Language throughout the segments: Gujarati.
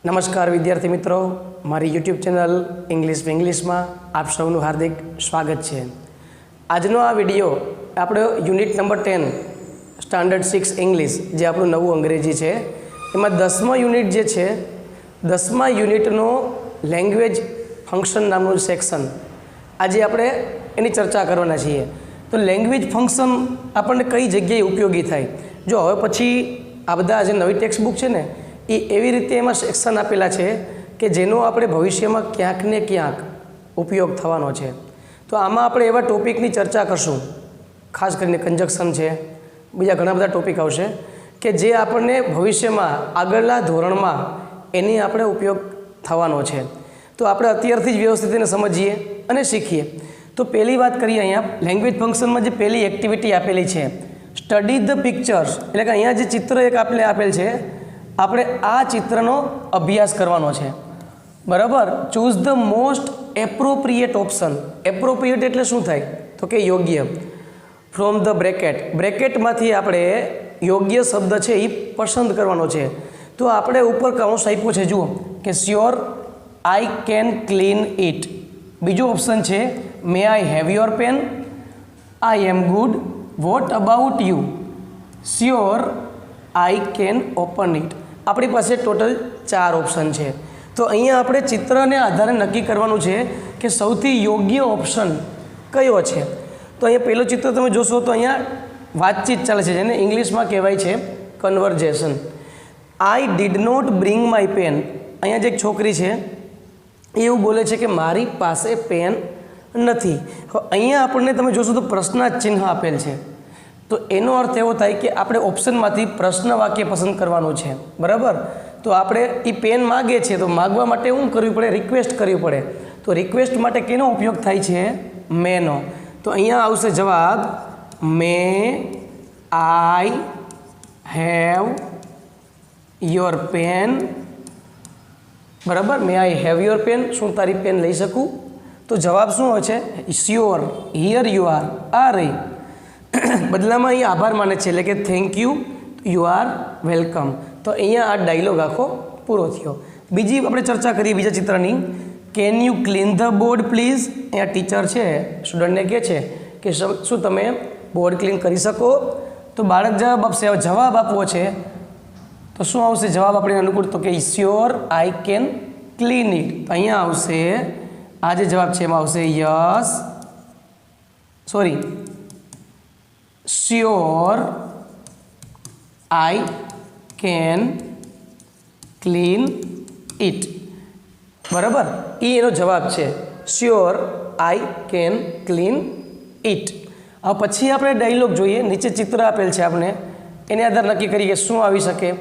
નમસ્કાર વિદ્યાર્થી મિત્રો, મારી યુટ્યુબ ચેનલ ઇંગ્લિશ માં આપ સૌનું હાર્દિક સ્વાગત છે। આજનો આ વિડીયો આપણો યુનિટ નંબર 10 સ્ટાન્ડર્ડ 6 ઇંગ્લિશ જે આપણું નવું અંગ્રેજી છે એમાં 10મા યુનિટ જે છે 10મા યુનિટનો લેંગ્વેજ ફંક્શન નામનું સેક્શન આજે આપણે એની ચર્ચા કરવાના છીએ। તો લેંગ્વેજ ફંક્શન આપણને કઈ જગ્યાએ ઉપયોગી થાય, જો હવે પછી આ બધા જે નવી ટેક્સ્ટ બુક છે ને એ એવી રીતે એમાં સેક્શન આપેલા છે કે જેનો આપણે ભવિષ્યમાં ક્યાંક ને ક્યાંક ઉપયોગ થવાનો છે। તો આમાં આપણે એવા ટોપિકની ચર્ચા કરશું, ખાસ કરીને કંજક્શન છે, બીજા ઘણા બધા ટોપિક આવશે કે જે આપણને ભવિષ્યમાં આગળના ધોરણમાં એની આપણે ઉપયોગ થવાનો છે। તો આપણે અત્યારથી જ વ્યવસ્થિત એને સમજીએ અને શીખીએ। તો પહેલી વાત કરીએ, અહીંયા લેંગ્વેજ ફંક્શનમાં જે પહેલી એક્ટિવિટી આપેલી છે સ્ટડી ધ પિક્ચર્સ, એટલે કે અહીંયા જે ચિત્ર એક આપણે આપેલ છે આપણે આ ચિત્રનો અભ્યાસ કરવાનો છે, બરાબર। Choose the most appropriate option, appropriate એટલે શું થાય તો કે યોગ્ય, ફ્રોમ ધ બ્રેકેટમાંથી આપણે યોગ્ય શબ્દ છે એ પસંદ કરવાનો છે। તો આપણે ઉપર કૌંસ આપ્યો છે, જુઓ કે sure I can clean it. બીજો ઓપ્શન છે may I have your pen, I am good, what about you, sure I can open it. આપણી પાસે ટોટલ 4 ઓપ્શન છે। તો અહીંયા આપણે ચિત્રને આધારે નક્કી કરવાનું છે કે સૌથી યોગ્ય ઓપ્શન કયો છે। તો અહીંયા પહેલું ચિત્ર તમે જોશો તો અહીંયા વાતચીત ચાલે છે, જેને ઇંગ્લિશમાં કહેવાય છે conversation. I did not bring my pen, અહીંયા જે એક છોકરી છે એ એવું બોલે છે કે મારી પાસે પેન નથી। અહીંયા આપણને તમે જોશો તો પ્રશ્નાર્થ ચિહ્ન આપેલ છે, તો એનો અર્થ એવો થાય કે આપણે ઓપ્શનમાંથી પ્રશ્ન વાક્ય પસંદ કરવાનું છે, બરાબર। તો આપણે એ પેન માગે છે તો માગવા માટે શું કરવું પડે, રિક્વેસ્ટ કરવી પડે। તો રિક્વેસ્ટ માટે કેનો ઉપયોગ થાય છે, મેનો। તો અહીંયા આવશે જવાબ મે આઈ હેવ યોર પેન, બરાબર। મે આઈ હેવ યોર પેન, શું તારી પેન લઈ શકું? તો જવાબ શું હોય છે, શ્યોર, હિયર યુ આર, આ રહી। બદલામાં અહીંયા આભાર માને છે, એટલે કે thank you, you are welcome. તો અહીંયા આ ડાયલોગ આખો પૂરો થયો। બીજી આપણે ચર્ચા કરીએ બીજા ચિત્રની, can you clean the board please. અહીંયા ટીચર છે સ્ટુડન્ટને કહે છે કે શું તમે બોર્ડ ક્લીન કરી શકો? તો બાળક જવાબ આપશે, જવાબ આપવો છે તો શું આવશે જવાબ આપણે અનુકૂળ, તો કે sure I can clean it. તો અહીંયા આવશે આ જે જવાબ છે એમાં આવશે yes, sorry, sure I can clean it, બરાબર। એ એનો જવાબ છે, sure I can clean it. હવે પછી આપણે ડાયલોગ જોઈએ, નીચે ચિત્ર આપેલ છે આપણે એને આધાર નક્કી કરીએ કે શું આવી શકે।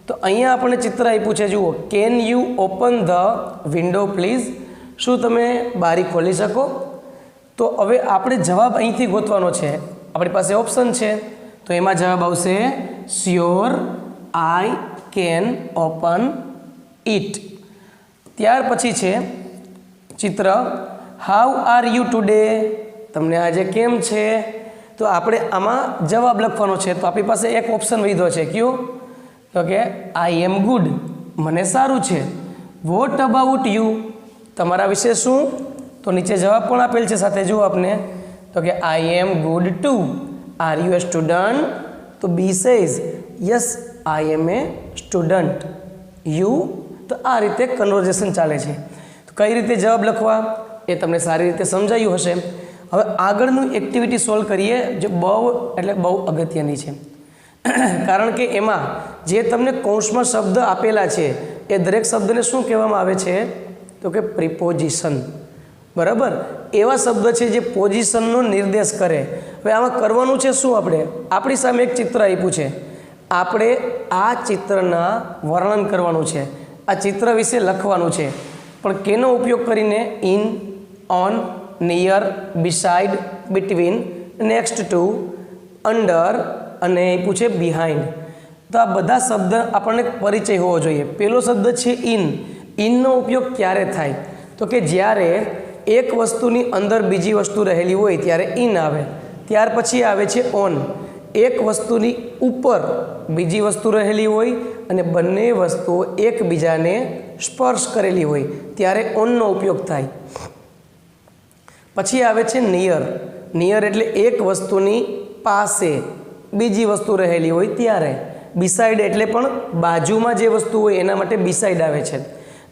તો અહીંયા આપણને ચિત્ર આપ્યું છે, જુઓ, can you open the window please, શું તમે બારી ખોલી શકો? તો હવે આપણે જવાબ અહીંથી ગોતવાનો છે, આપણી પાસે ઓપ્શન છે તો એમાં જવાબ આવશે sure I can open it. ત્યાર પછી છે ચિત્ર હાઉ આર યુ ટુડે, તમને આજે કેમ છે? તો આપણે આમાં જવાબ લખવાનો છે, તો આપણી પાસે એક ઓપ્શન વધ્યો છે, કયો? તો કે આઈ એમ ગુડ, મને સારું છે। વોટ અબાઉટ યુ, તમારા વિશે શું? તો નીચે જવાબ પણ આપેલ છે સાથે, જુઓ આપને, તો કે I am good too, are you a student? તો B says yes I am a student, you? તો આ રીતે કન્વર્ઝેશન ચાલે છે। તો કઈ રીતે જવાબ લખવા એ તમને સારી રીતે સમજાયું હશે। હવે આગળનું એક્ટિવિટી સોલ્વ કરીએ, જે બહુ અગત્યની છે કારણ કે એમાં જે તમને કૌંસમાં શબ્દ આપેલા છે એ દરેક શબ્દને શું કહેવામાં આવે છે, તો કે પ્રિપોઝિશન, બરાબર। એવા શબ્દ છે જે પોઝિશનનો નિર્દેશ કરે। હવે આમાં કરવાનું છે શું, આપણે આપણી સામે એક ચિત્ર આપ્યું છે, આપણે આ ચિત્રના વર્ણન કરવાનું છે, આ ચિત્ર વિશે લખવાનું છે, પણ કેનો ઉપયોગ કરીને? In, on, near, beside, between, next to, under અને આપ્યું છે બિહાઇન્ડ। તો આ બધા શબ્દ આપણને પરિચય હોવો જોઈએ। પહેલો શબ્દ છે ઇન, ઇનનો ઉપયોગ ક્યારે થાય તો કે જ્યારે એક વસ્તુની અંદર બીજી વસ્તુ રહેલી હોય ત્યારે ઇન આવે। ત્યાર પછી આવે છે ઓન, એક વસ્તુની ઉપર બીજી વસ્તુ રહેલી હોય અને બંને વસ્તુઓ એકબીજાને સ્પર્શ કરેલી હોય ત્યારે ઓનનો ઉપયોગ થાય. પછી આવે છે નિયર. નિયર એટલે એક વસ્તુની પાસે બીજી વસ્તુ રહેલી હોય ત્યારે. બિસાઇડ એટલે પણ બાજુમાં જે વસ્તુ હોય એના માટે બિસાઇડ આવે છે.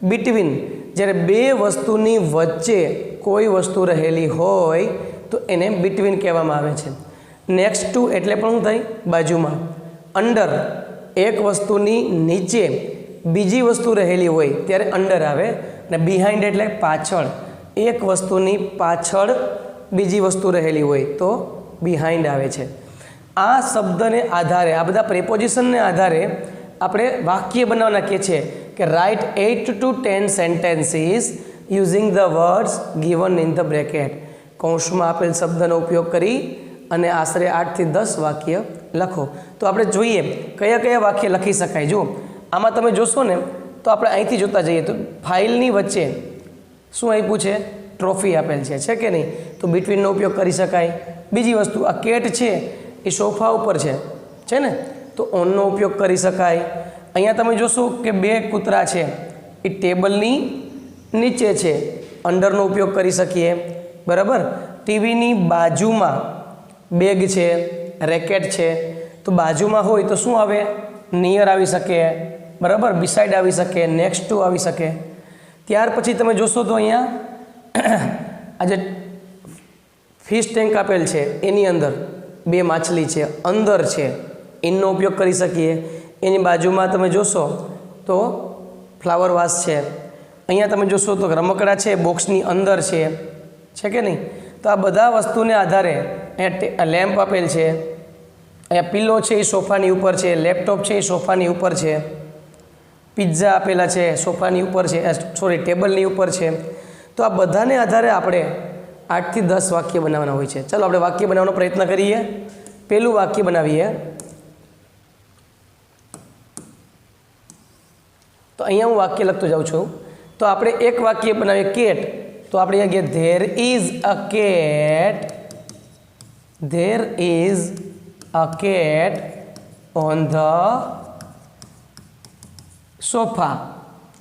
બિટવીન જ્યારે બે વસ્તુની વચ્ચે કોઈ વસ્તુ રહેલી હોય તો એને બિટવીન કહેવામાં આવે છે. નેક્સ્ટ ટુ એટલે પણ શું થાય? બાજુમાં. અંડર એક વસ્તુની નીચે બીજી વસ્તુ રહેલી હોય ત્યારે અંડર આવે. અને બિહાઇન્ડ એટલે પાછળ એક વસ્તુની પાછળ બીજી વસ્તુ રહેલી હોય તો બિહાઇન્ડ આવે છે. આ શબ્દને આધારે આ બધા પ્રેપોઝિશનને આધારે આપણે વાક્ય બનાવવાના કહે છે કે write 8 to 10 sentences using the words given in the bracket. કૌંસમાં આપેલ શબ્દનો ઉપયોગ કરી અને આશરે 8 થી 10 વાક્ય લખો. તો આપણે જોઈએ કયા કયા વાક્ય લખી શકાય. જો આમાં તમે જોશો ને તો આપણે અહીંથી જોતા જઈએ તો ફાઇલની વચ્ચે શું આપ્યું છે? ટ્રોફી આપેલ છે કે નહીં? તો બિટવીનનો ઉપયોગ કરી શકાય. બીજી વસ્તુ આ કેટ છે એ સોફા ઉપર છે ને, તો ઓનનો ઉપયોગ કરી શકાય. અહીંયા તમે જોશો કે બે કૂતરા છે એ ટેબલની નીચે છે, અંડરનો ઉપયોગ કરી શકીએ. બરાબર. ટીવીની બાજુમાં બેગ છે, રેકેટ છે, તો બાજુમાં હોય તો શું આવે? નિયર આવી શકે. બરાબર. બિસાઇડ આવી શકે, નેક્સ્ટ ટુ આવી શકે. ત્યાર પછી તમે જોશો તો અહીંયા આ જે ફિશ ટેન્ક આપેલ છે એની અંદર બે માછલી છે, અંદર છે, ઇનનો ઉપયોગ કરી શકીએ. એની બાજુમાં તમે જોશો તો ફ્લાવર વાસ છે. અહીંયા તમે જોશો તો રમકડા છે બોક્સની અંદર છે કે નહીં? તો આ બધા વસ્તુને આધારે અહીંયા લેમ્પ આપેલ છે, અહીંયા પિલ્લો છે એ સોફાની ઉપર છે, લેપટોપ છે એ સોફાની ઉપર છે, પિઝા આપેલા છે સોફાની ઉપર છે, સોરી ટેબલની ઉપર છે. તો આ બધાને આધારે આપણે 8 થી 10 વાક્ય બનાવવાના હોય છે. ચાલો આપણે વાક્ય બનાવવાનો પ્રયત્ન કરીએ. પહેલું વાક્ય બનાવીએ. તો અહીંયા હું વાક્ય લખતો જાઉં છું. તો આપણે એક વાક્ય બનાવીએ કેટ. તો આપણે અહીંયા ગયા there is a cat. There is a cat on the sofa.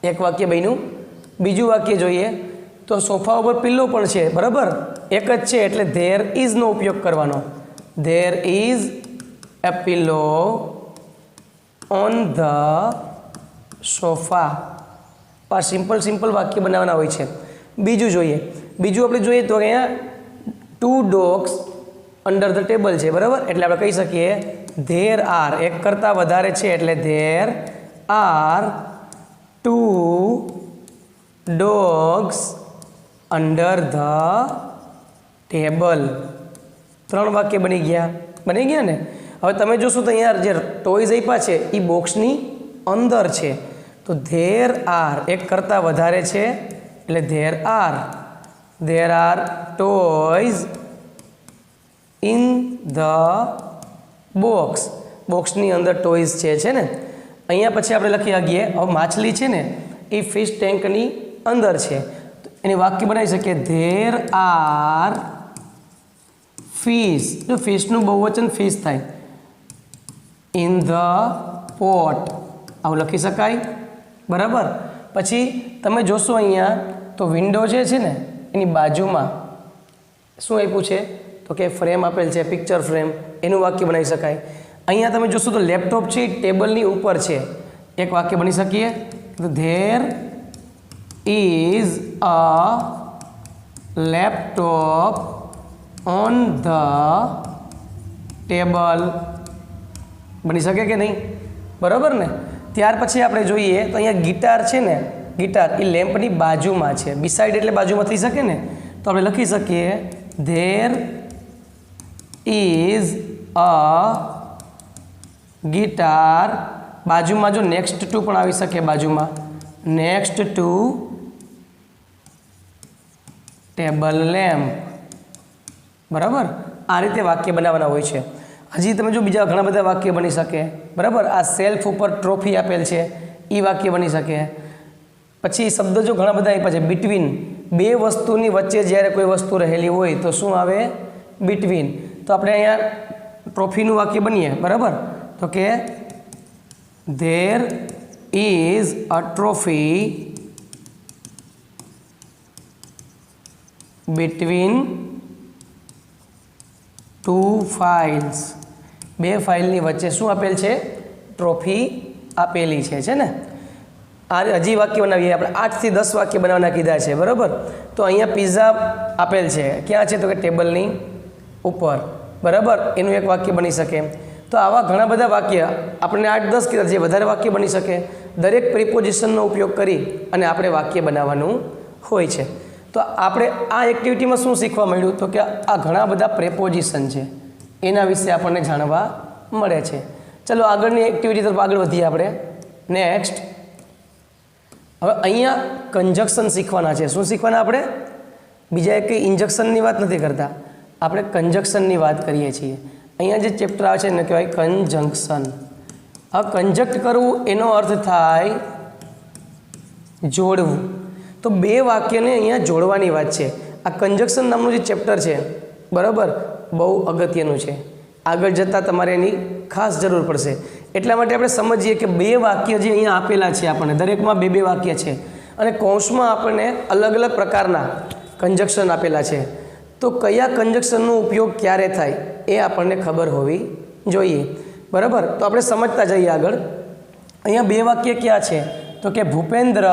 એક વાક્ય બન્યું. બીજું વાક્ય જોઈએ તો સોફા ઉપર પિલ્લો પણ છે. બરાબર. એક જ છે એટલે ધેર ઇઝનો ઉપયોગ કરવાનો. There is a pillow on the sofa. આ સિમ્પલ વાક્ય બનાવવાના હોય છે. બીજું જોઈએ. બીજું આપણે જોઈએ તો અહીંયા 2 dogs અંડર ધ ટેબલ છે. બરાબર. એટલે આપણે કહી શકીએ ધેર આર. એક કરતાં વધારે છે એટલે there are 2 dogs under the table. 3 વાક્ય બની ગયા ને. હવે તમે જોશો તો અહીંયા જે ટોયઝ આપ્યા છે એ બોક્સની અંદર છે. તો ધેર આર એક કરતાં વધારે છે એટલે there are toys in the box. બોક્સની અંદર ટોયઝ છે ને. અહીંયા પછી આપણે લખી શકીએ હવે માછલી છે ને એ ફિશ ટેન્કની અંદર છે. એની વાક્ય બનાવી શકીએ ધેર આર ફિશ. જો ફિશનું બહુવચન ફિશ થાય. ઇન ધ પોટ આવું લખી શકાય. બરાબર. પછી તમે જોશો અહીંયા તો વિન્ડો જે છે ને એની બાજુમાં શું આપ્યું છે તો કે ફ્રેમ આપેલ છે, પિક્ચર ફ્રેમ. એનું વાક્ય બનાવી શકાય. અહીંયા તમે જોશો તો લેપટોપ છે ટેબલની ઉપર છે. એક વાક્ય બની શકીએ તો there is a laptop on the table. બની શકે કે નહીં? બરાબર ને. ત્યાર પછી આપણે જોઈએ તો અહીંયા ગિટાર છે ને, ગિટાર એ લેમ્પની બાજુમાં છે. બિસાઇડ એટલે બાજુમાં થઈ શકે ને. તો આપણે લખી શકીએ ધેર ઇઝ અ ગિટાર. બાજુમાં જો નેક્સ્ટ ટુ પણ આવી શકે. બાજુમાં નેક્સ્ટ ટુ ટેબલ લેમ્પ. બરાબર. આ રીતે વાક્ય બનાવવાના હોય છે. હજી તમે જો બીજા ઘણા બધા વાક્ય બની શકે. બરાબર. આ સેલ્ફ ઉપર ટ્રોફી આપેલ છે એ વાક્ય બની શકે. પછી શબ્દ જો ઘણા બધા આપ્યા છે. બિટવીન બે વસ્તુની વચ્ચે જ્યારે કોઈ વસ્તુ રહેલી હોય તો શું આવે? બિટવીન. તો આપણે અહીંયા ટ્રોફીનું વાક્ય બનીએ, બરાબર? તો કે there is a trophy between two files. બે ફાઇલની વચ્ચે શું આપેલ છે? ટ્રોફી આપેલી છે ને? આ હજી વાક્ય બનાવીએ આપણે. 8 થી 10 વાક્ય બનાવવાના કીધા છે, બરાબર? તો અહીંયા પિઝા આપેલ છે, ક્યાં છે? તો કે ટેબલની ઉપર, બરાબર? એનું એક વાક્ય બની શકે. તો આવા ઘણા બધા વાક્ય આપણને 8-10 કીધા, જે વધારે વાક્ય બની શકે. દરેક પ્રિપોઝિશનનો ઉપયોગ કરી અને આપણે વાક્ય બનાવવાનું હોય છે. તો આપણે આ એક્ટિવિટીમાં શું શીખવા મળ્યું? તો કે આ ઘણા બધા પ્રેપોઝિશન છે, એના વિશે આપણને જાણવા મળે છે. ચલો આગળની એક્ટિવિટી તરફ આગળ વધીએ આપણે. નેક્સ્ટ, હવે અહીંયા કંજક્શન શીખવાના છે. શું શીખવાના આપણે? બીજા એક કંઈ ઇન્જેક્શનની વાત નથી કરતા, આપણે કંજક્શનની વાત કરીએ છીએ. અહીંયા જે ચેપ્ટર આવે છે એને કહેવાય કંજંક્શન. હવે કંજક્ટ કરવું એનો અર્થ થાય જોડવું. તો બે વાક્યને અહીંયા જોડવાની વાત છે. આ કંજક્શન નામનું જે ચેપ્ટર છે, બરાબર, બહુ અગત્યનું છે. આગળ જતાં તમારે એની ખાસ જરૂર પડશે. એટલા માટે આપણે સમજીએ કે બે વાક્ય જે અહીંયા આપેલા છે આપણને, દરેકમાં બે બે વાક્ય છે અને કૌંસમાં આપણને અલગ અલગ પ્રકારના કંજક્શન આપેલા છે. તો કયા કંજક્શનનો ઉપયોગ ક્યારે થાય એ આપણને ખબર હોવી જોઈએ, બરાબર? તો આપણે સમજતા જઈએ આગળ. અહીંયા બે વાક્ય ક્યાં છે? તો કે Bhupendra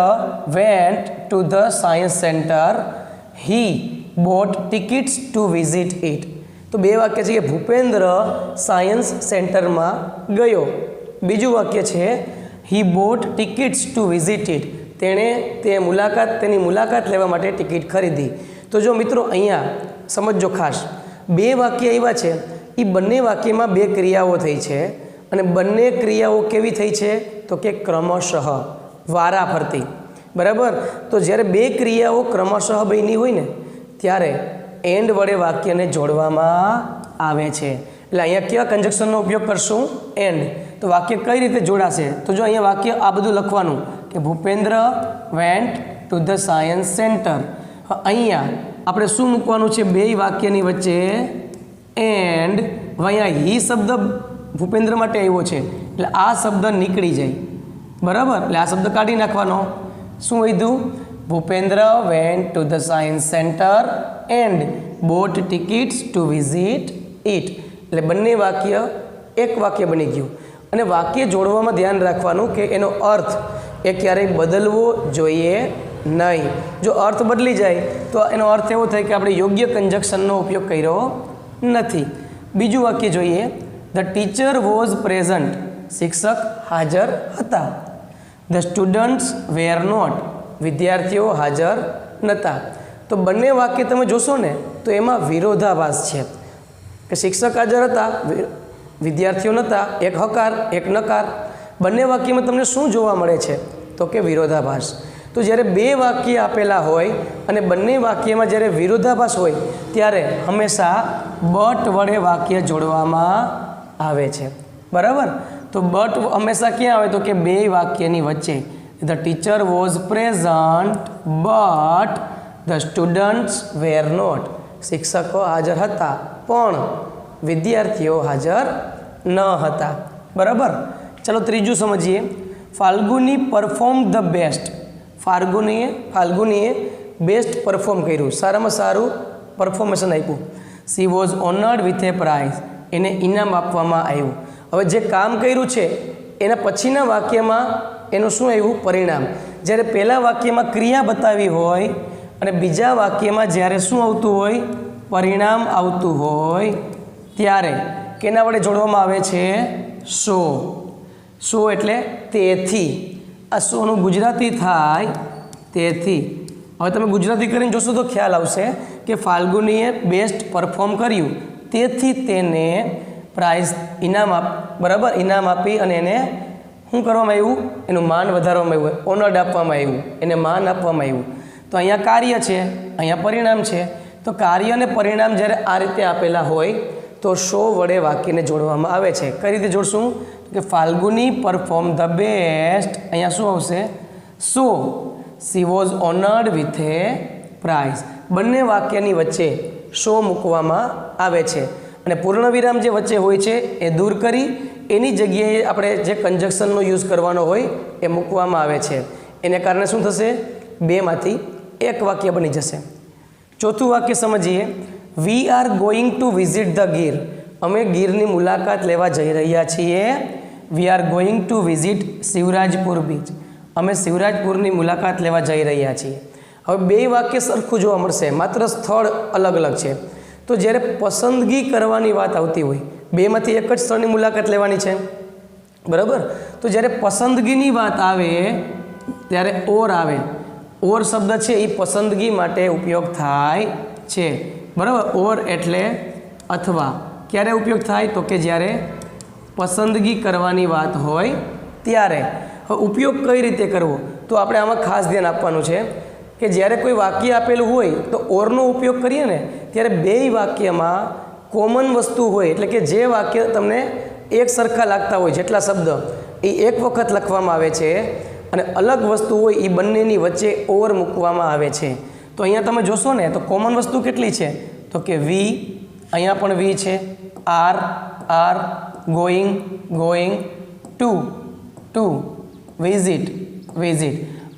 went to the science centre, he bought tickets to visit it. તો બે વાક્ય છે કે ભૂપેન્દ્ર સાયન્સ સેન્ટરમાં ગયો. બીજું વાક્ય છે he bought tickets to visit it. તેની મુલાકાત લેવા માટે ટિકિટ ખરીદી. તો જો મિત્રો અહીંયા સમજો ખાસ, બે વાક્ય એવા છે, એ બંને વાક્યમાં બે ક્રિયાઓ થઈ છે અને બંને ક્રિયાઓ કેવી થઈ છે? તો કે ક્રમશઃ, વારા ફરતી, બરાબર? તો જ્યારે બે ક્રિયાઓ ક્રમશઃ બની હોય ને ત્યારે એન્ડ વડે વાક્યને જોડવામાં આવે છે. એટલે અહીંયા કેવા કંજક્શનનો ઉપયોગ કરશું? એન્ડ. તો વાક્ય કઈ રીતે જોડાશે? તો જો અહીંયા વાક્ય આ બધું લખવાનું કે Bhupendra went to the science centre. અહીંયા આપણે શું મૂકવાનું છે? બે વાક્યની વચ્ચે એન્ડ. અહીંયા હી શબ્દ ભૂપેન્દ્ર માટે આવ્યો છે એટલે આ શબ્દ નીકળી જાય, બરાબર? એટલે આ શબ્દ કાઢી નાખવાનો. શું વધ્યું? Bhupendra went to the science centre and boat tickets to visit it. એટલે બંને વાક્ય એક વાક્ય બની ગયું. અને વાક્ય જોડવામાં ધ્યાન રાખવાનું કે એનો અર્થ એ ક્યારેય બદલવો જોઈએ નહીં. જો અર્થ બદલી જાય તો એનો અર્થ એવો થાય કે આપણે યોગ્ય કંજક્શનનો ઉપયોગ કર્યો નથી. બીજું વાક્ય જોઈએ, ધ ટીચર વોઝ પ્રેઝન્ટ. શિક્ષક હાજર હતા. The students were not. વિદ્યાર્થીઓ હાજર નહોતા. તો બંને વાક્ય તમે જોશો ને તો એમાં વિરોધાભાસ છે કે શિક્ષક હાજર હતા, વિદ્યાર્થીઓ નહોતા, એક હકાર એક નકાર. બંને વાક્યમાં તમને શું જોવા મળે છે? તો કે વિરોધાભાસ. તો જ્યારે બે વાક્ય આપેલા હોય અને બંને વાક્યમાં જ્યારે વિરોધાભાસ હોય ત્યારે હંમેશા બટ વડે વાક્ય જોડવામાં આવે છે, બરાબર? તો બટ હંમેશા ક્યાં આવે? તો કે બે વાક્યની વચ્ચે. The teacher was present but the students were not. શિક્ષકો હાજર હતા પણ વિદ્યાર્થીઓ હાજર ન હતા, બરાબર? ચલો ત્રીજું સમજીએ. Falguni perform the best. ફાલ્ગુનીએ બેસ્ટ પરફોર્મ કર્યું, સારામાં સારું પરફોર્મેશન આપ્યું. She was honoured with a prize. એને ઇનામ આપવામાં આવ્યું. હવે જે કામ કર્યું છે એના પછીના વાક્યમાં એનું શું આવ્યું? પરિણામ. જ્યારે પહેલા વાક્યમાં ક્રિયા બતાવી હોય અને બીજા વાક્યમાં જ્યારે શું આવતું હોય? પરિણામ આવતું હોય ત્યારે કેના વડે જોડવામાં આવે છે? સો. સો એટલે તેથી. આ સોનું ગુજરાતી થાય તેથી. હવે તમે ગુજરાતી કરીને જોશો તો ખ્યાલ આવશે કે ફાલ્ગુનીએ બેસ્ટ પરફોર્મ કર્યું તેથી તેને પ્રાઇઝ બરાબર ઇનામ આપી અને એને શું કરવામાં આવ્યું? એનું માન વધારવામાં આવ્યું, ઓનર્ડ આપવામાં આવ્યું, એને માન આપવામાં આવ્યું. તો અહીંયા કાર્ય છે, અહીંયા પરિણામ છે. તો કાર્ય અને પરિણામ જ્યારે આ રીતે આપેલા હોય તો સો વડે વાક્યને જોડવામાં આવે છે. કઈ રીતે જોડશું? કે ફાલ્ગુની પરફોર્મ ધ બેસ્ટ. અહીંયા શું આવશે? So she was honoured with a prize. બંને વાક્યની વચ્ચે સો મૂકવામાં આવે છે અને પૂર્ણવિરામ જે વચ્ચે હોય છે એ દૂર કરી એની જગ્યાએ આપણે જે કન્જક્શનનો યુઝ કરવાનો હોય એ મૂકવામાં આવે છે. એને કારણે શું થશે? બેમાંથી એક વાક્ય બની જશે. ચોથું વાક્ય સમજીએ. વી are going to visit the Gir. અમે ગીરની મુલાકાત લેવા જઈ રહ્યા છીએ. વી are going to visit Shivrajpur beach. અમે શિવરાજપુરની મુલાકાત લેવા જઈ રહ્યા છીએ. હવે બે વાક્ય સરખું જોવા મળશે, માત્ર સ્થળ અલગ અલગ છે. તો જ્યારે પસંદગી કરવાની વાત આવતી હોય, બેમાંથી એક જ સ્થળની મુલાકાત લેવાની છે, બરાબર. તો જ્યારે પસંદગીની વાત આવે ત્યારે ઓર આવે. ઓર શબ્દ છે એ પસંદગી માટે ઉપયોગ થાય છે, બરાબર. ઓર એટલે અથવા. ક્યારે ઉપયોગ થાય? તો કે જ્યારે પસંદગી કરવાની વાત હોય ત્યારે. હવે ઉપયોગ કઈ રીતે કરવો? તો આપણે આમાં ખાસ ધ્યાન આપવાનું છે કે જ્યારે કોઈ વાક્ય આપેલું હોય તો ઓરનો ઉપયોગ કરીએ ને ત્યારે બેય વાક્યમાં કોમન વસ્તુ હોય, એટલે કે જે વાક્ય તમને એક સરખા લાગતા હોય, જેટલા શબ્દ એ એક વખત લખવામાં આવે છે અને અલગ વસ્તુ હોય એ બંનેની વચ્ચે ઓર મૂકવામાં આવે છે. તો અહીંયા તમે જોશો ને તો કોમન વસ્તુ કેટલી છે? તો કે વી, અહીંયા પણ વી છે, આર, ગોઈંગ, ટુ, વિઝિટ.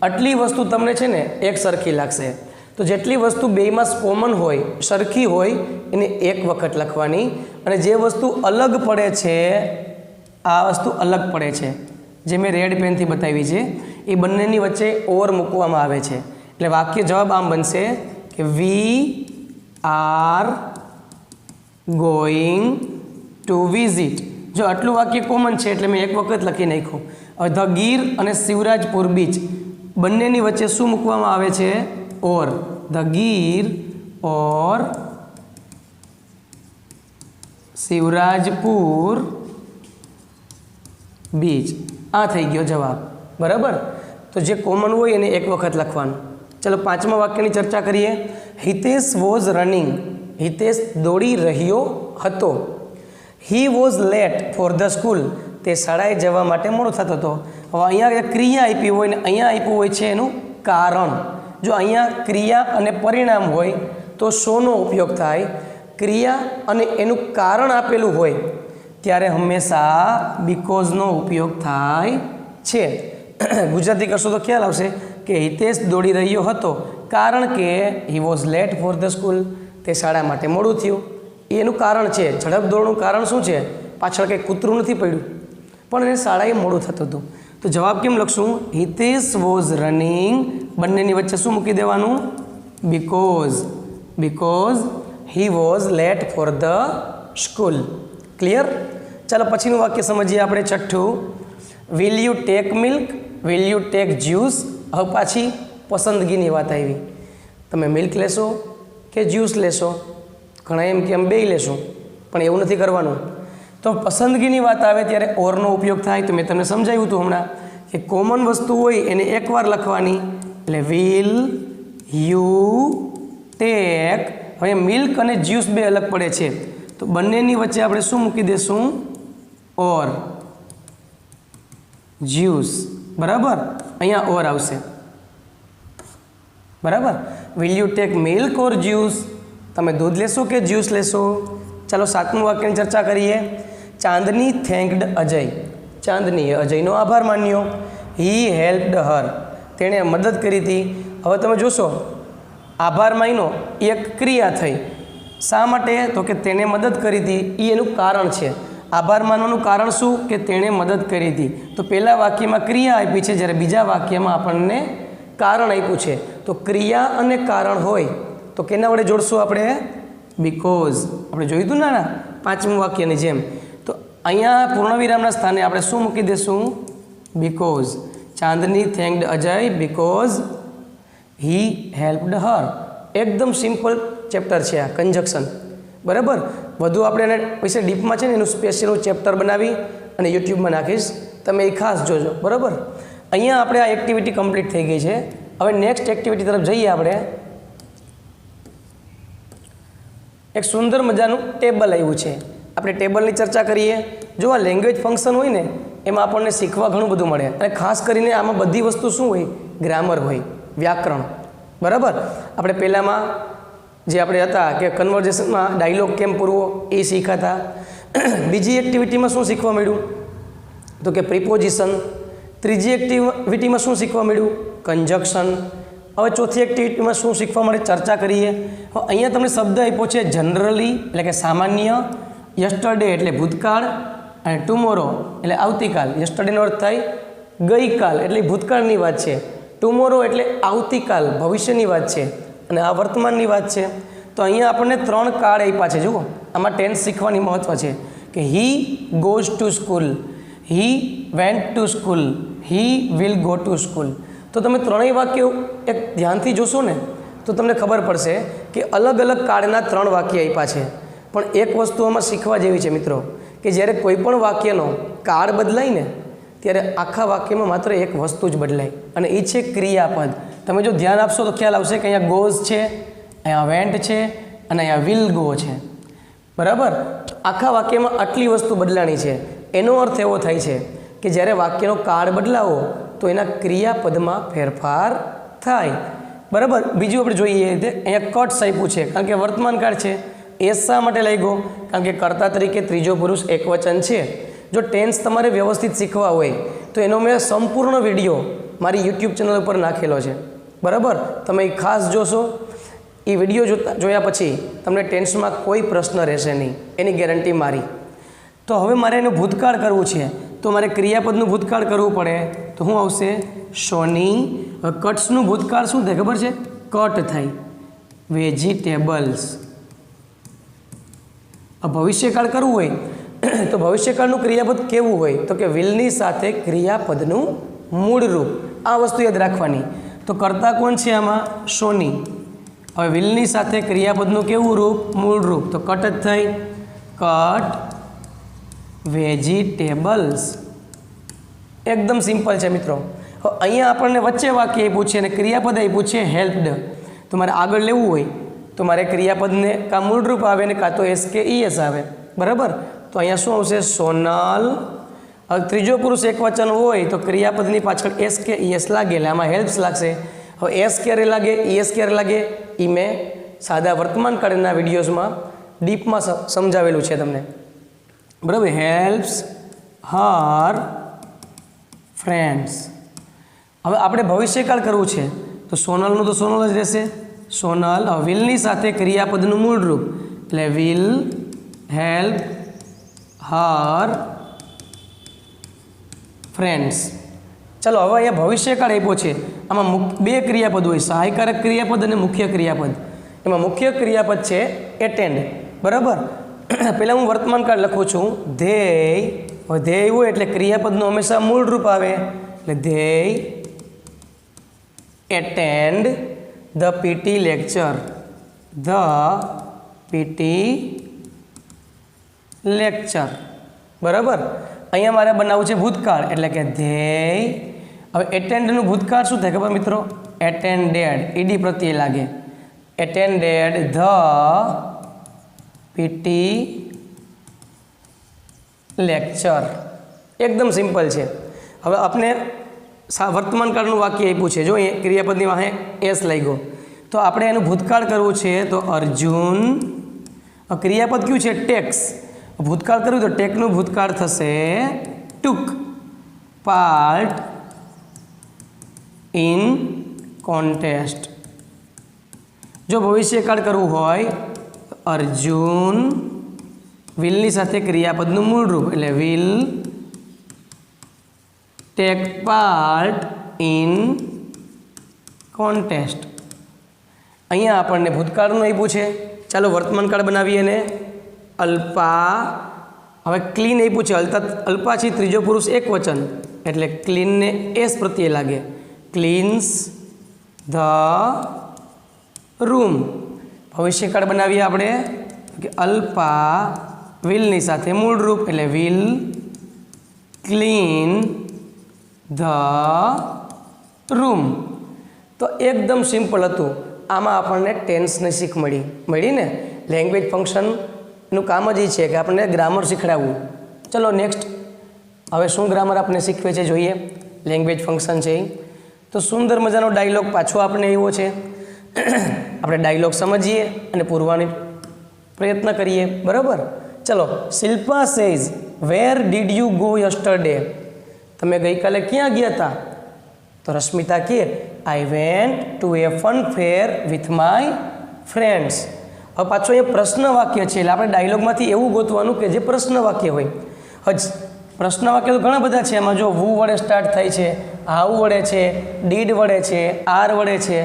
આટલી વસ્તુ તમને છે ને એક સરખી લાગશે. તો જેટલી વસ્તુ બેયમાં કોમન હોય, સરખી હોય, એને એક વખત લખવાની. અને જે વસ્તુ અલગ પડે છે, આ વસ્તુ અલગ પડે છે, જે મેં રેડ પેનથી બતાવી છે, એ બંનેની વચ્ચે ઓર મૂકવામાં આવે છે. એટલે વાક્ય જવાબ આમ બનશે કે વી આર ગોઈંગ ટુ વિઝિટ. જો આટલું વાક્ય કોમન છે એટલે મેં એક વખત લખી નાખ્યું. હવે ધ ગીર અને શિવરાજપુર બીચ બંનેની વચ્ચે શું મૂકવામાં આવે છે? Or. The Gir or Shivrajpur beach. આ થઈ ગયો જવાબ, બરાબર. તો જે કોમન હોય એને એક વખત લખવાનું. ચલો પાંચમા વાક્યની ચર્ચા કરીએ. Hitesh was running. હિતેશ દોડી રહ્યો હતો. He was late for the school. તે શાળાએ જવા માટે મોડો થતો હતો. હવે અહીંયા ક્રિયા આપી હોય ને અહીંયા આપ્યું હોય છે એનું કારણ. જો અહીંયા ક્રિયા અને પરિણામ હોય તો શોનો ઉપયોગ થાય. ક્રિયા અને એનું કારણ આપેલું હોય ત્યારે હંમેશા બીકોઝનો ઉપયોગ થાય છે. ગુજરાતી કરશો તો ખ્યાલ આવશે કે હિતેશ દોડી રહ્યો હતો કારણ કે he was late for the school. તે શાળા માટે મોડું થયું, એનું કારણ છે. ઝડપ દોડનું કારણ શું છે? પાછળ કંઈ કૂતરું નથી પડ્યું, પણ એને શાળાએ મોડું થતું હતું. તો જવાબ કેમ લખશું? હિતેશ વોઝ રનિંગ, બંનેની વચ્ચે શું મૂકી દેવાનું? Because he was late for the school. Clear? ચાલો પછીનું વાક્ય સમજીએ આપણે, છઠ્ઠું. Will you take milk, will you take juice. હવે પાછી પસંદગીની વાત આવી. તમે મિલ્ક લેશો કે જ્યુસ લેશો? ઘણા એમ કે અમે બેય લેશું, પણ એવું નથી કરવાનું. તો પસંદગીની વાત આવે ત્યારે ઓરનો ઉપયોગ થાય. તો મેં તમને સમજાવ્યું હતું હમણાં કે કોમન વસ્તુ હોય એને એકવાર લખવાની. એટલે વિલ યુ ટેક. હવે મિલ્ક અને જ્યુસ બે અલગ પડે છે તો બંનેની વચ્ચે આપણે શું મૂકી દઈશું? ઓર. જ્યુસ, બરાબર. અહીંયા ઓર આવશે, બરાબર. Will you take milk or juice? તમે દૂધ લેશો કે જ્યુસ લેશો? ચાલો સાતમું વાક્યની ચર્ચા કરીએ. ચાંદની થેન્કડ અજય. ચાંદનીએ અજયનો આભાર માન્યો. હી હેલ્પડ હર. તેણે મદદ કરી હતી. હવે તમે જોશો આભાર માન્યો એક ક્રિયા થઈ. શા માટે? તો કે તેણે મદદ કરી હતી, એ એનું કારણ છે. આભાર માનવાનું કારણ શું? કે તેણે મદદ કરી હતી. તો પહેલા વાક્યમાં ક્રિયા આપી છે, જ્યારે બીજા વાક્યમાં આપણને કારણ આપ્યું છે. તો ક્રિયા અને કારણ હોય તો કેના વડે જોડશું આપણે? બીકોઝ. આપણે જોયું હતું ના પાંચમું વાક્યની જેમ. તો અહીંયા પૂર્ણવિરામના સ્થાને આપણે શું મૂકી દઈશું? Because. Chandni thanked Ajay because he helped her. એકદમ સિમ્પલ ચેપ્ટર છે આ કન્જક્શન, બરાબર. વધુ આપણે એને વિશે ડીપમાં છે ને એનું સ્પેશિયલ ચેપ્ટર બનાવી અને યુટ્યુબમાં નાખીશ, તમે એ ખાસ જોજો, બરાબર. અહીંયા આપણે આ એક્ટિવિટી કમ્પ્લીટ થઈ ગઈ છે. હવે નેક્સ્ટ એક્ટિવિટી તરફ જઈએ. આપણે એક સુંદર મજાનું ટેબલ આવ્યું છે, આપણે ટેબલની ચર્ચા કરીએ. જો આ લેંગ્વેજ ફંક્શન હોય ને એમાં આપણને શીખવા ઘણું બધું મળે, અને ખાસ કરીને આમાં બધી વસ્તુ શું હોય? ગ્રામર હોય, વ્યાકરણ, બરાબર. આપણે પહેલાંમાં જે આપણે હતા કે કન્વર્ઝેશનમાં ડાયલોગ કેમ પૂરવો એ શીખ્યા હતા। બીજી એક્ટિવિટીમાં શું શીખવા મળ્યું તો કે પ્રિપોઝિશન। ત્રીજી એક્ટિવિટીમાં શું શીખવા મળ્યું કંજક્શન। હવે ચોથી એક્ટિવિટીમાં શું શીખવા મળે ચર્ચા કરીએ। હવે અહીંયા તમને શબ્દ આપ્યો છે જનરલી એટલે કે સામાન્ય, યસ્ટરડે એટલે ભૂતકાળ અને ટુમોરો એટલે આવતીકાલ। યસ્ટરડેનો અર્થ થાય ગઈકાલ એટલે ભૂતકાળની વાત છે, ટુમોરો એટલે આવતીકાલ ભવિષ્યની વાત છે, અને આ વર્તમાનની વાત છે। તો અહીંયા આપણને 3 કાળ આપ્યા છે। જુઓ આમાં ટેન્સ શીખવાની મહત્ત્વ છે કે he goes to school, he went to school, he will go to school. તો તમે ત્રણેય વાક્યો એક ધ્યાનથી જોશો ને તો તમને ખબર પડશે કે અલગ અલગ કાળના 3 વાક્ય આપ્યા છે। પણ એક વસ્તુ આમાં શીખવા જેવી છે મિત્રો કે જ્યારે કોઈ પણ વાક્યનો કાળ બદલાય ને ત્યારે આખા વાક્યમાં માત્ર એક વસ્તુ જ બદલાય અને એ છે ક્રિયાપદ। તમે જો ધ્યાન આપશો તો ખ્યાલ આવશે કે અહીંયા ગોઝ છે, અહીંયા વેન્ટ છે અને અહીંયા વિલ ગો છે, બરાબર। આખા વાક્યમાં આટલી વસ્તુ બદલાણી છે। એનો અર્થ એવો થાય છે કે જ્યારે વાક્યનો કાળ બદલાવો તો એના ક્રિયાપદમાં ફેરફાર થાય, બરાબર। બીજું આપણે જોઈએ અહીંયા કટ્સ આપ્યું છે કારણ કે વર્તમાન કાળ છે। એ શા માટે લાગ્યો કારણ કે કર્તા તરીકે ત્રીજો પુરુષ એકવચન છે। જો ટેન્સ તમારે વ્યવસ્થિત શીખવા હોય તો એનો મેં સંપૂર્ણ વિડીયો મારી યુટ્યુબ ચેનલ ઉપર નાખેલો છે, બરાબર। તમે એ ખાસ જોશો। એ વિડીયો જોયા પછી તમને ટેન્સમાં કોઈ પ્રશ્ન રહેશે નહીં, એની ગેરંટી મારી। તો હવે મારે એનું ભૂતકાળ કરવું છે તો મારે ક્રિયાપદનું ભૂતકાળ કરવું પડે તો શું આવશે શોની। કટ્સનું ભૂતકાળ શું થાય ખબર છે કટ થાય વેજીટેબલ્સ। ભવિષ્યકાળ કરવું હોય તો ભવિષ્યકાળનું ક્રિયાપદ કેવું હોય તો કે વિલની સાથે ક્રિયાપદનું મૂળ રૂપ। આ વસ્તુ યાદ રાખવાની। તો કર્તા કોણ છે આમાં શોની। હવે વિલની સાથે ક્રિયાપદનું કેવું રૂપ મૂળ રૂપ તો કટ જ થાય કટ વેજીટેબલ્સ। એકદમ સિમ્પલ છે મિત્રો। હવે અહીંયા આપણને વચ્ચે વાક્ય આપ્યું છે અને ક્રિયાપદ આપ્યું છે હેલ્પડ। તો મારે આગળ લેવું હોય તો મારે ક્રિયાપદને કાં મૂળરૂપ આવે ને કાં તો એસ કે ઈએસ આવે, બરાબર। તો અહીંયા શું આવશે સોનલ। હવે ત્રીજો પુરુષ એકવચન હોય તો ક્રિયાપદની પાછળ એસ કે ઈએસ લાગે એટલે આમાં હેલ્પ્સ લાગશે। હવે એસ ક્યારે લાગે ઈએસ ક્યારે લાગે એ મેં સાદા વર્તમાન કાળના વિડીયોઝમાં ડીપમાં સમજાવેલું છે તમને, બરાબર। Helps her friends. હવે આપણે ભવિષ્યકાળ કરવું છે તો સોનલનું તો સોનલ જ રહેશે સોનલ। વિલની સાથે ક્રિયાપદનું મૂળ રૂપ એટલે વિલ હેલ્પ હર ફ્રેન્ડ્સ। ચલો હવે અહીંયા ભવિષ્યકાળ આપ્યો છે। આમાં 2 ક્રિયાપદ હોય સહાયકારક ક્રિયાપદ અને મુખ્ય ક્રિયાપદ। એમાં મુખ્ય ક્રિયાપદ છે એટેન્ડ, બરાબર। પહેલાં હું વર્તમાન કાળ લખું છું ધ્યેય। હવે ધ્યેય હોય એટલે ક્રિયાપદનું હંમેશા મૂળ રૂપ આવે એટલે ધ્યેય attend the PT lecture, the PT lecture, બરાબર। અહીંયા મારે બનાવવું છે ભૂતકાળ એટલે કે ધ્યેય। હવે એટેન્ડનું ભૂતકાળ શું થાય ખબર મિત્રો એટેન્ડેડ, ઈડી પ્રત્યે લાગે એટેન્ડેડ ધ પીટી લેક્ચર। એકદમ સિમ્પલ છે। હવે આપણે વર્તમાન કાળનું વાક્ય આપ્યું છે, જો એ ક્રિયાપદની વાહે એસ લાગ્યો તો આપણે એનું ભૂતકાળ કરવું છે તો અર્જુન। ક્રિયાપદ કયું છે ટેક્સ, ભૂતકાળ કરવું તો ટેકનું ભૂતકાળ થશે ટુક પાર્ટ ઇન કોન્ટેસ્ટ। જો ભવિષ્યકાળ કરવું હોય અર્જુન વિલની સાથે ક્રિયાપદનું મૂળ રૂપ એટલે will take part in contest. અહીંયા આપણને ભૂતકાળનું આપ્યું છે, ચાલો વર્તમાન કાળ બનાવીએ ને અલ્પા। હવે ક્લીન આપ્યું છે અલ્પા છે ત્રીજો પુરુષ એકવચન એટલે ક્લીનને એસ પ્રત્યે લાગે ક્લીન્સ ધ રૂમ। ભવિષ્યકાળ બનાવીએ આપણે કે અલ્પા વિલની સાથે મૂળ રૂપ એટલે વિલ ક્લીન ધ રૂમ। તો એકદમ સિમ્પલ હતું। આમાં આપણને ટેન્સની શીખ મળી ને। લેંગ્વેજ ફંક્શનનું કામ જ એ છે કે આપણને ગ્રામર શીખડાવવું। ચલો નેક્સ્ટ હવે શું ગ્રામર આપણે શીખવે છે જોઈએ। લેંગ્વેજ ફંક્શન છે તો સુંદર મજાનો ડાયલોગ પાછો આપણે આવ્યો છે। આપણે ડાયલોગ સમજીએ અને પૂરવાનો પ્રયત્ન કરીએ. બરાબર, ચલો. Shilpa says where did you go yesterday? તમે ગઈકાલે ક્યાં ગયા હતા? તો રશ્મિતા કહે I went to A fun fair with my friends. હવે પાછો એ પ્રશ્ન વાક્ય છે એટલે આપણે ડાયલોગમાંથી એવું ગોતવાનું કે જે પ્રશ્ન વાક્ય હોય. પ્રશ્ન વાક્ય તો ઘણા બધા છે. એમાં જો વુ વડે સ્ટાર્ટ થાય છે, હાઉ વડે છે, ડીડ વડે છે, આર વડે છે.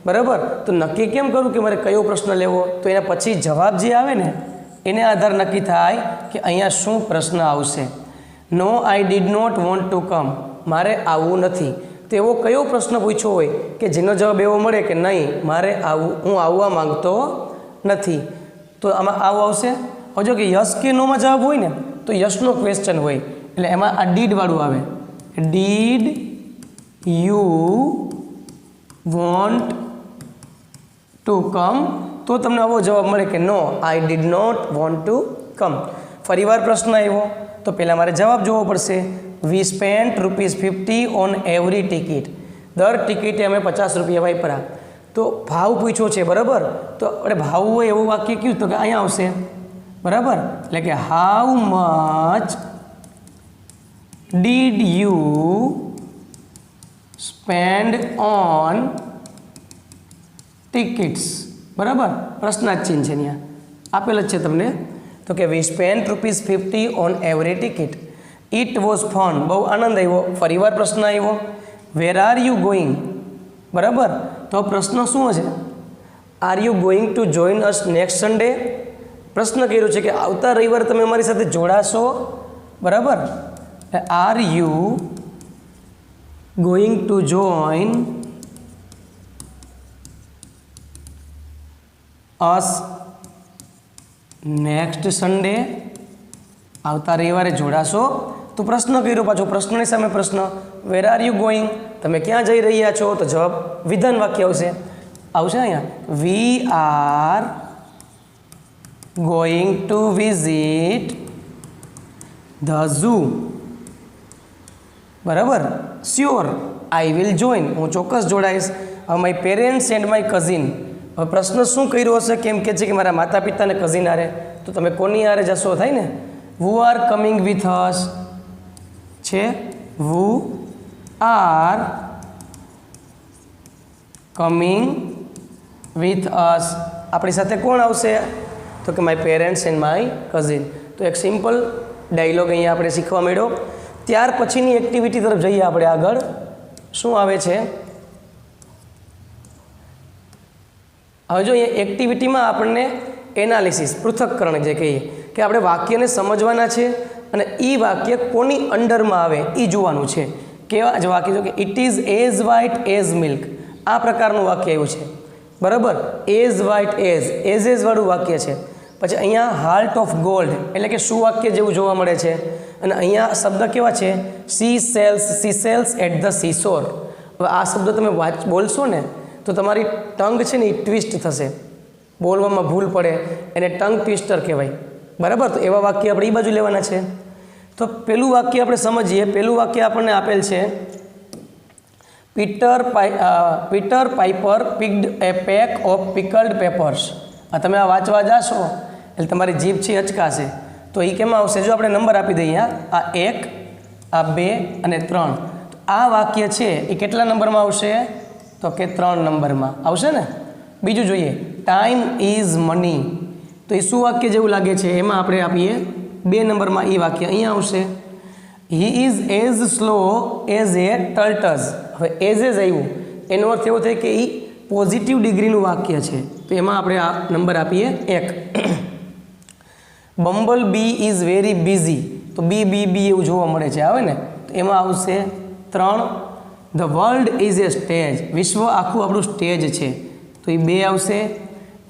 બરાબર, તો નક્કી કેમ કરું કે મારે કયો પ્રશ્ન લેવો? તો એના પછી જવાબ જે આવે ને એને આધાર નક્કી થાય કે અહીંયા શું પ્રશ્ન આવશે. No I did not want to come, મારે આવવું નથી. તો એવો કયો પ્રશ્ન પૂછ્યો હોય કે જેનો જવાબ એવો મળે કે નહીં મારે હું આવવા માંગતો નથી, તો આમાં આવું આવશે. હવે જો કે યસ કે નોમાં જવાબ હોય ને તો યસનો ક્વેશ્ચન હોય એટલે એમાં આ ડીડવાળું આવે. Did you want to come, તો તમને આવો જવાબ મળે કે no I did not want to come. ફરીવાર પ્રશ્ન આવ્યો તો પહેલાં મારે જવાબ જોવો પડશે. We spent ₹50 on every ticket, દર ટિકિટે અમે 50 રૂપિયા વાપરા. તો ભાવ પૂછ્યો છે. બરાબર, તો આપણે ભાવ હોય એવું વાક્ય કયું તો કે અહીંયા આવશે. બરાબર, એટલે કે how much did you spend on tickets. બરાબર, પ્રશ્નાર્થ ચિહ્ન છે અહીંયા આપેલ જ છે તમને. તો કે we spent ₹50 on every ticket. It was fun, બહુ આનંદ આવ્યો. ફરીવાર પ્રશ્ન આવ્યો વેર આર યુ ગોઈંગ? બરાબર, તો પ્રશ્ન શું છે? Are you going to join us next Sunday? પ્રશ્ન કર્યો છે કે આવતા રવિવારે તમે અમારી સાથે જોડાશો? બરાબર, are you going to join us next Sunday? આવતા રવિવારે જોડાશો? તો પ્રશ્ન કર્યો, પાછો પ્રશ્નની સામે પ્રશ્ન વેર આર યુ ગોઈંગ, તમે ક્યાં જઈ રહ્યા છો? તો જવાબ વિધાન વાક્ય આવશે અહીંયા we are going to visit the zoo. બરાબર, શ્યોર આઈ વિલ જોઈન, હું ચોક્કસ જોડાઈશ. My parents and my cousin. હવે પ્રશ્ન શું કર્યો હશે? કેમ કે છે કે મારા માતા પિતા અને કઝિન હારે, તો તમે કોની હારે જશો થાય ને? who are coming with us છે. who are coming with us, આપણી સાથે કોણ આવશે? તો કે my parents and my cousin. તો એક સિમ્પલ ડાયલોગ અહીંયા આપણે શીખવા મળ્યો. ત્યાર પછીની એક્ટિવિટી તરફ જઈએ આપણે આગળ. શું આવે છે? હવે જો અહીંયા એક્ટિવિટીમાં આપણને એનાલિસિસ, પૃથક્કરણ જે કહીએ કે આપણે વાક્યને સમજવાના છે અને એ વાક્ય કોની અંડરમાં આવે એ જોવાનું છે. કેવા જ વાક્ય? જો કે it is as white as milk, આ પ્રકારનું વાક્ય આવ્યું છે. બરાબર, એઝ વ્હાઇટ એઝ વાળું વાક્ય છે. પછી અહીંયા હાર્ટ ઓફ ગોલ્ડ એટલે કે શું વાક્ય જેવું જોવા મળે છે. અને અહીંયા શબ્દ કેવા છે? She sells at the seashore. હવે આ શબ્દ તમે બોલશો ને તો તમારી ટંગ છે ને એ ટ્વિસ્ટ થશે, બોલવામાં ભૂલ પડે, એને ટંગ ટ્વિસ્ટર કહેવાય. બરાબર, તો એવા વાક્ય આપણે એ બાજુ લેવાના છે. તો પેલું વાક્ય આપણે સમજીએ. પેલું વાક્ય આપણને આપેલ છે Peter Piper picked a pack of pickled peppers. તમે આ વાંચવા જાશો એટલે તમારી જીભ છે અચકાશે. તો એ કેમાં આવશે? જો આપણે નંબર આપી દઈએ, આ 1, આ 2 અને 3. તો આ વાક્ય છે એ કેટલા નંબરમાં આવશે? તો કે 3 નંબરમાં આવશે ને. બીજું જોઈએ, ટાઈમ ઇઝ મની. તો એ શું વાક્ય જેવું લાગે છે? એમાં આપણે આપીએ 2 નંબરમાં એ વાક્ય અહીંયા આવશે. He is as slow as a tortoise. હવે એઝ આવ્યું એનો અર્થ એવો થાય કે એ પોઝિટિવ ડિગ્રીનું વાક્ય છે. તો એમાં આપણે આ નંબર આપીએ 1. બમ્બલ બી ઇઝ વેરી બિઝી. તો બી એવું જોવા મળે છે, આવે ને. તો એમાં આવશે 3. The world is A stage. વિશ્વ આખું આપણું સ્ટેજ છે. તો એ 2 આવશે.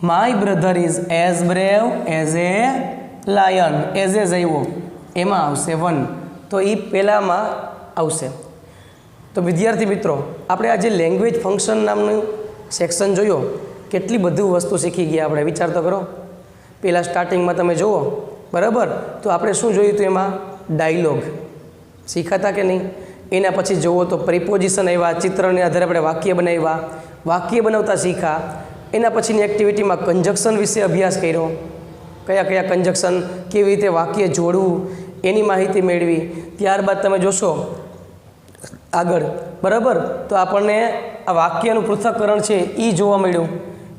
My brother is as brave as a lion. As આવ્યો એમાં આવશે 1. તો એ પહેલાંમાં આવશે. તો વિદ્યાર્થી મિત્રો, આપણે આજે લેંગ્વેજ ફંક્શન નામનું સેક્શન જોયો. કેટલી બધી વસ્તુ શીખી ગયા આપણે, વિચાર તો કરો. પહેલાં સ્ટાર્ટિંગમાં તમે જુઓ, બરાબર, તો આપણે શું જોયું હતું? એમાં ડાયલોગ શીખાતા કે નહીં. એના પછી જુઓ તો પ્રિપોઝિશન આવ્યા, ચિત્રને આધારે આપણે વાક્ય બનાવ્યા. વાક્ય બનાવતા શીખ્યા. એના પછીની એક્ટિવિટીમાં કંજક્શન વિશે અભ્યાસ કર્યો. કયા કયા કંજક્શન, કેવી રીતે વાક્ય જોડવું એની માહિતી મેળવી. ત્યારબાદ તમે જોશો આગળ, બરાબર, તો આપણને આ વાક્યનું પૃથ્થકરણ છે એ જોવા મળ્યું.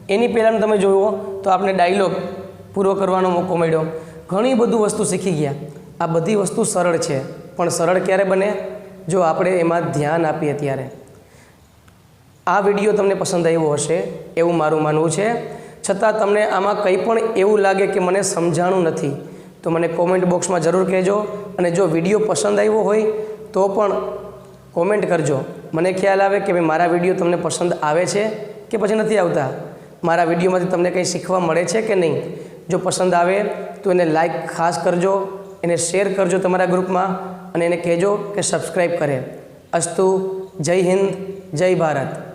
એની પહેલાંનું તમે જોયો તો આપણે ડાયલોગ પૂરો કરવાનો મોકો મળ્યો. ઘણી બધું વસ્તુ શીખી ગયા. આ બધી વસ્તુ સરળ છે, પણ સરળ ક્યારે બને? જો આપણે એમાં ધ્યાન આપીએ ત્યારે. આ વિડીયો તમને પસંદ આવ્યો હશે એવું મારું માનવું છે. છતાં તમને આમાં કંઈ પણ એવું લાગે કે મને સમજાણું નથી તો મને કોમેન્ટ બોક્સમાં જરૂર કહેજો. અને જો વિડીયો પસંદ આવ્યો હોય તો પણ કોમેન્ટ કરજો. મને ખ્યાલ આવે કે ભાઈ મારા વિડીયો તમને પસંદ આવે છે કે પછી નથી આવતા, મારા વિડીયોમાંથી તમને કંઈ શીખવા મળે છે કે નહીં. જો પસંદ આવે તો એને લાઈક ખાસ કરજો, એને શેર કરજો તમારા ગ્રુપમાં અને એને કહેજો કે સબસ્ક્રાઈબ કરે. અસ્તુ. જય હિન્દ, જય ભારત.